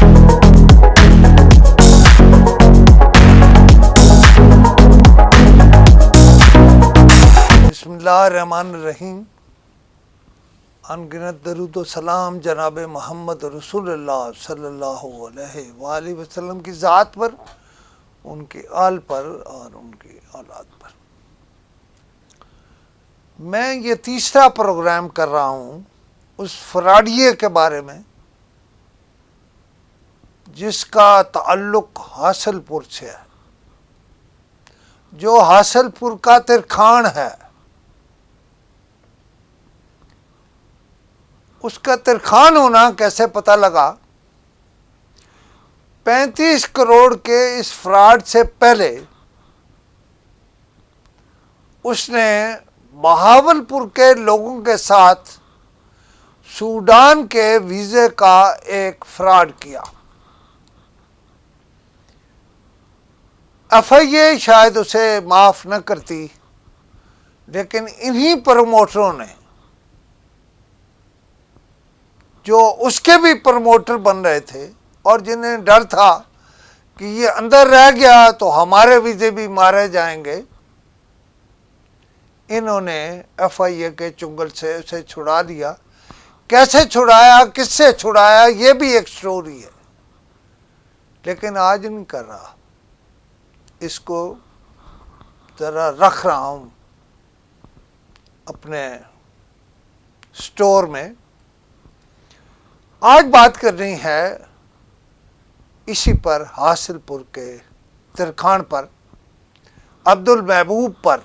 بسم اللہ الرحمن الرحیم. انگنت درود و سلام جناب محمد رسول اللہ صلی اللہ علیہ وآلہ وسلم کی ذات پر، ان کے آل پر اور ان کی اولاد پر. میں یہ تیسرا پروگرام کر رہا ہوں اس فراڈیے کے بارے میں جس کا تعلق حاصل پور سے ہے، جو حاصل پور کا ترکھان ہے. اس کا ترکھان ہونا کیسے پتہ لگا؟ 35 کروڑ کے اس فراڈ سے پہلے اس نے بہاولپور کے لوگوں کے ساتھ سوڈان کے ویزے کا ایک فراڈ کیا. ایف آئی اے شاید اسے معاف نہ کرتی، لیکن انہی پروموٹروں نے، جو اس کے بھی پروموٹر بن رہے تھے اور جنہیں ڈر تھا کہ یہ اندر رہ گیا تو ہمارے ویزے بھی مارے جائیں گے، انہوں نے ایف آئی اے کے چنگل سے اسے چھڑا لیا. کیسے چھڑایا، کس سے چھڑایا، یہ بھی ایک سٹوری ہے، لیکن آج نہیں کر رہا. اس کو ذرا رکھ رہا ہوں اپنے سٹور میں. آج بات کرنی ہے اسی پر، حاصل پور کے ترکھان پر، عبد المحبوب پر.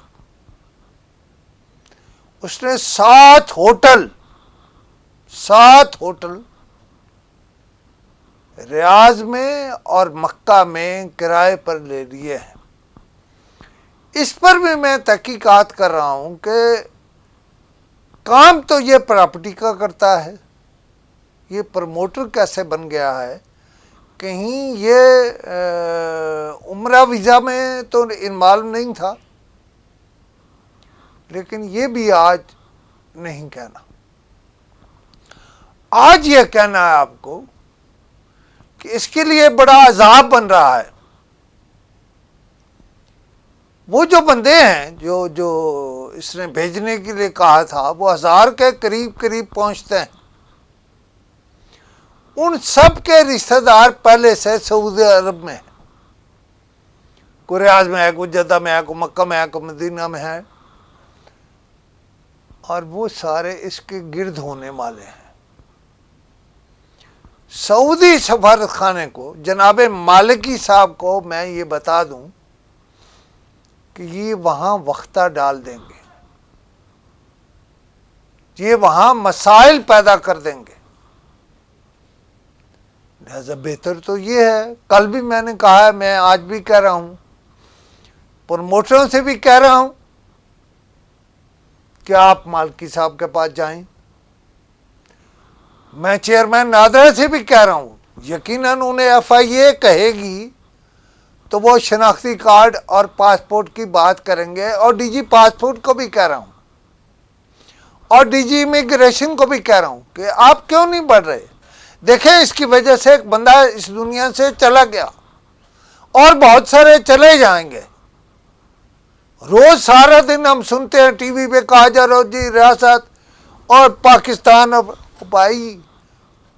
اس نے 7 ہوٹل ریاض میں اور مکہ میں کرائے پر لے لیے ہیں. اس پر بھی میں تحقیقات کر رہا ہوں کہ کام تو یہ پراپرٹی کا کرتا ہے، یہ پروموٹر کیسے بن گیا ہے. کہیں یہ عمرہ ویزا میں تو انوالو نہیں تھا، لیکن یہ بھی آج نہیں کہنا. آج یہ کہنا ہے آپ کو کہ اس کے لیے بڑا عذاب بن رہا ہے. وہ جو بندے ہیں جو اس نے بھیجنے کے لیے کہا تھا، وہ 1000 کے قریب پہنچتے ہیں. ان سب کے رشتہ دار پہلے سے سعودی عرب میں ہیں. کوئی ریاض میں ہے، کوئی جدہ میں ہے، کوئی مکہ میں ہے، کوئی مدینہ میں ہے، اور وہ سارے اس کے گرد ہونے والے ہیں. سعودی سفارت خانے کو، جناب مالکی صاحب کو میں یہ بتا دوں کہ یہ وہاں وقتہ ڈال دیں گے، یہ وہاں مسائل پیدا کر دیں گے. لہذا بہتر تو یہ ہے، کل بھی میں نے کہا ہے، میں آج بھی کہہ رہا ہوں، پروموٹروں سے بھی کہہ رہا ہوں کہ آپ مالکی صاحب کے پاس جائیں. میں چیئرمین نادرا سے بھی کہہ رہا ہوں، یقیناً انہیں ایف آئی اے کہے گی تو وہ شناختی کارڈ اور پاسپورٹ کی بات کریں گے. اور ڈی جی پاسپورٹ کو بھی کہہ رہا ہوں، اور ڈی جی امیگریشن کو بھی کہہ رہا ہوں کہ آپ کیوں نہیں بڑھ رہے. دیکھیں، اس کی وجہ سے ایک بندہ اس دنیا سے چلا گیا اور بہت سارے چلے جائیں گے. روز سارا دن ہم سنتے ہیں ٹی وی پہ کہا جا رہا جی ریاست اور پاکستان. بھائی،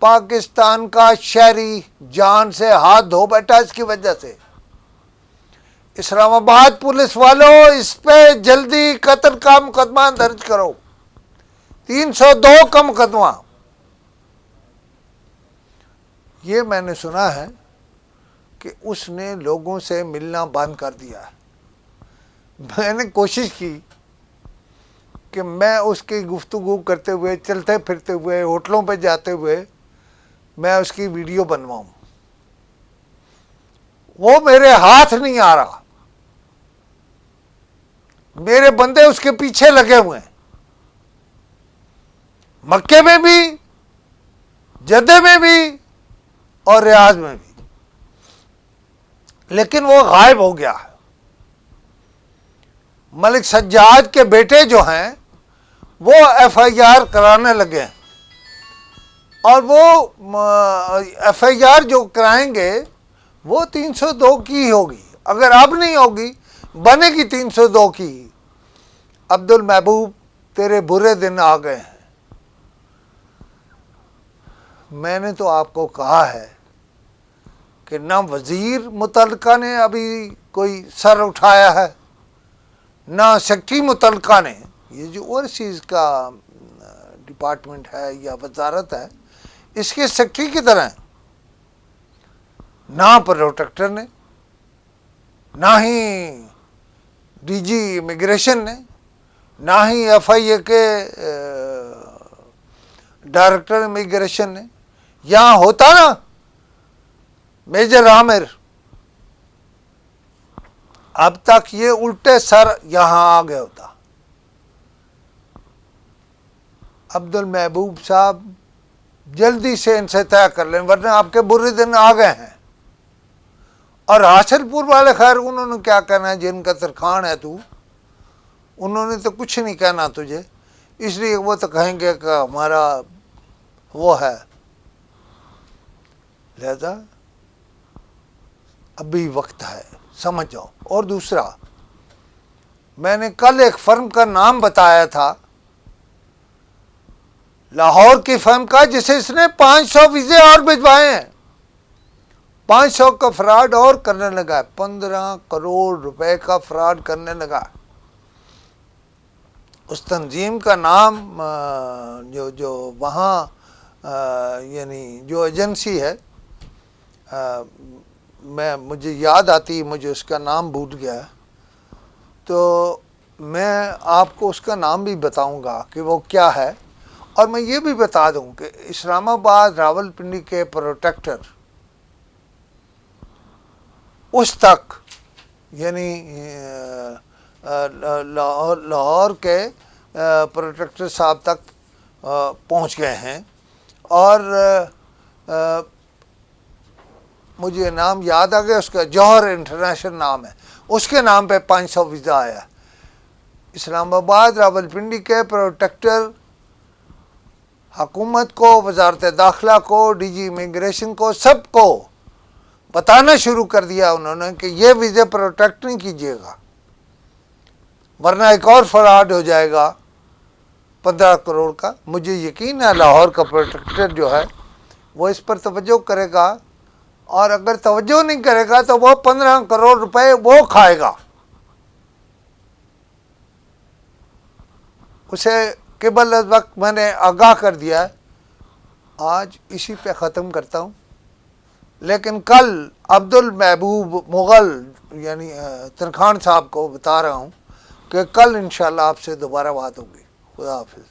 پاکستان کا شہری جان سے ہاتھ دھو بیٹھا اس کی وجہ سے. اسلام آباد پولیس والوں، اس پہ جلدی قتل کا مقدمہ درج کرو، 302 کا مقدمہ. یہ میں نے سنا ہے کہ اس نے لوگوں سے ملنا بند کر دیا ہے. میں نے کوشش کی کہ میں اس کی گفتگو کرتے ہوئے، چلتے پھرتے ہوئے، ہوٹلوں پہ جاتے ہوئے میں اس کی ویڈیو بنواؤں. وہ میرے ہاتھ نہیں آ رہا. میرے بندے اس کے پیچھے لگے ہوئے ہیں، مکے میں بھی، جدہ میں بھی اور ریاض میں بھی، لیکن وہ غائب ہو گیا ہے. ملک سجاد کے بیٹے جو ہیں وہ ایف آئی آر کرانے لگے ہیں. اور وہ ایف آئی آر جو کرائیں گے وہ 302 کی ہوگی، اگر اب نہیں ہوگی بنے گی 302 کی۔ عبد المحبوب تیرے برے دن آ گئے ہیں۔ میں نے تو آپ کو کہا ہے کہ نہ وزیر متعلقہ نے ابھی کوئی سر اٹھایا ہے، نہ سیکٹری متعلقہ نے، یہ جو اوورسیز کا ڈپارٹمنٹ ہے یا وزارت ہے اس کے سیکٹری کی طرح، نہ پروٹیکٹر نے، نہ ہی ڈی جی امیگریشن نے، نہ ہی ایف آئی اے کے ڈائریکٹر امیگریشن نے۔ یہاں ہوتا نا میجر عامر، اب تک یہ الٹے سر یہاں آ گیا ہوتا۔ عبد المحبوب صاحب جلدی سے ان سے طے کر لیں ورنہ آپ کے برے دن آ گئے ہیں۔ اور حاصل پور والے خیر انہوں نے کیا کہنا ہے، جن کا ترخان ہے تو، انہوں نے تو کچھ نہیں کہنا تجھے، اس لیے وہ تو کہیں گے کہ ہمارا وہ ہے، لہذا ابھی وقت ہے، سمجھ جاؤ۔ اور دوسرا، میں نے کل ایک فرم کا نام بتایا تھا، لاہور کی فرم کا، جسے اس نے 500 ویزے اور بھجوائے ہیں، 500 کا فراڈ اور کرنے لگا ہے، 15 کروڑ روپے کا فراڈ کرنے لگا۔ اس تنظیم کا نام جو وہاں یعنی جو ایجنسی ہے، مجھے یاد آتی، مجھے اس کا نام بھول گیا، تو میں آپ کو اس کا نام بھی بتاؤں گا کہ وہ کیا ہے۔ اور میں یہ بھی بتا دوں کہ اسلام آباد راولپنڈی کے پروٹیکٹر اس تک یعنی لاہور کے پروٹیکٹر صاحب تک پہنچ گئے ہیں، اور مجھے نام یاد آ گیا، اس کا جوہر انٹرنیشنل نام ہے، اس کے نام پہ 500 ویزا آیا۔ اسلام آباد راولپنڈی کے پروٹیکٹر حکومت کو، وزارت داخلہ کو، ڈی جی امیگریشن کو، سب کو بتانا شروع کر دیا انہوں نے کہ یہ ویزے پروٹیکٹ نہیں کیجیے گا ورنہ ایک اور فراڈ ہو جائے گا 15 کروڑ کا۔ مجھے یقین ہے لاہور کا پروٹیکٹر جو ہے وہ اس پر توجہ کرے گا، اور اگر توجہ نہیں کرے گا تو وہ 15 کروڑ روپے وہ کھائے گا۔ اسے قبل از وقت میں نے آگاہ کر دیا ہے۔ آج اسی پہ ختم کرتا ہوں، لیکن کل عبد المحبوب مغل یعنی ترخان صاحب کو بتا رہا ہوں کہ کل انشاءاللہ آپ سے دوبارہ بات ہوگی۔ خدا حافظ۔